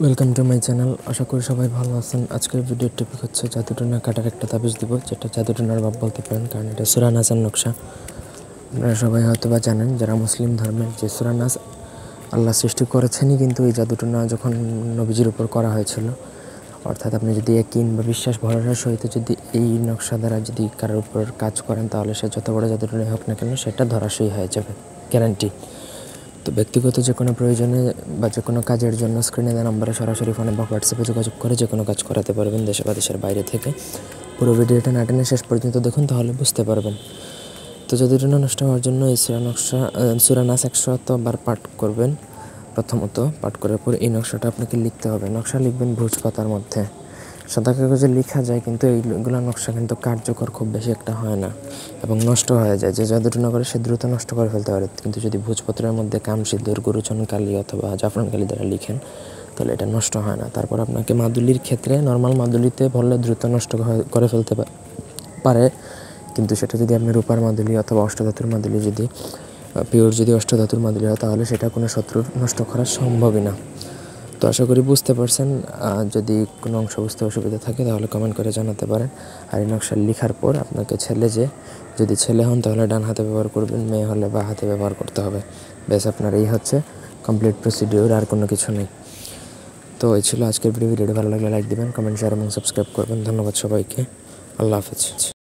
Welcome to my channel. আশা করি সবাই ভালো আছেন। আজকের ভিডিওর টপিক হচ্ছে জাদুটোনা কাটার একটা তাবিজ দিব, যেটা জাদুটোনার বাপ বলতে পারেন, কারণ এটা সূরা নাসের নকশা। আপনারা সবাই হয়তো বা জানেন, যারা মুসলিম ধর্মের, যে সূরা নাস আল্লাহ সৃষ্টি করেছেনই, কিন্তু এই জাদুটোনা যখন নবীজির উপর করা হয়েছিল, অর্থাৎ আপনি যদি ইয়াকিন বা বিশ্বাস ভরসার সহিত যদি এই নকশা দ্বারা যদি কারোর উপর কাজ করেন, তাহলে সে যত বড় জাদুটোনাই হোক না কেন, সেটা ধরাশয়ী হয়ে যাবে, গ্যারান্টি। তো ব্যক্তিগত যে কোনো প্রয়োজনে বা যে কোনো কাজের জন্য স্ক্রিনে দেওয়া নম্বরে সরাসরি ফোনে বা হোয়াটসঅ্যাপে যোগাযোগ করে যে কোনো কাজ করাতে পারবেন, দেশে বা দেশের বাইরে থেকে। পুরো ভিডিওটা না টেনে শেষ পর্যন্ত দেখুন, তাহলে বুঝতে পারবেন। তো জাদুটোনা নষ্ট হওয়ার জন্য এই সূরা নাস 100বার পাঠ করবেন। প্রথমত পাঠ করার পর এই নকশাটা আপনাকে লিখতে হবে। নকশা লিখবেন ভুজ পাতার মধ্যে। সাদা কাগজে লেখা যায়, কিন্তু এইগুলো নকশা কিন্তু কার্যকর খুব বেশি একটা হয় না এবং নষ্ট হয়ে যায়। যে জাদুটোনা করে সে দ্রুত নষ্ট করে ফেলতে পারে, কিন্তু যদি ভোজপত্রের মধ্যে কামসিঁদুর, গুরুচন কালি অথবা জাফরান কালি দ্বারা লিখেন, তাহলে এটা নষ্ট হয় না। তারপর আপনাকে মাদুলির ক্ষেত্রে নর্মাল মাদুলিতে ভরলে দ্রুত নষ্ট করে ফেলতে পারে, কিন্তু সেটা যদি আপনি রূপার মাদুলি অথবা অষ্টধাতুর মাদুলি, যদি পিওর যদি অষ্টধাতুর মাদুলি হয়, তাহলে সেটা কোনো শত্রু নষ্ট করা সম্ভবই না। তো আশা করি বুঝতে পারছেন। যদি কোনো অংশ বুঝতে অসুবিধা থাকে তাহলে কমেন্ট করে জানাতে পারেন। আর এই নকশা লেখার পর আপনাকে যদি ছেলে হন তাহলে ডান হাতে ব্যবহার করবেন, মেয়ে হলে বাঁ হাতে ব্যবহার করতে হবে। বেশ, আপনার এই হচ্ছে কমপ্লিট প্রসিডিওর, আর কোনো কিছু নেই। তো এই ছিল আজকের ভিডিওটি ভালো লাগলে লাইক দিবেন, কমেন্ট, শেয়ার এবং সাবস্ক্রাইব করবেন। ধন্যবাদ সবাইকে। আল্লাহ হাফেজ।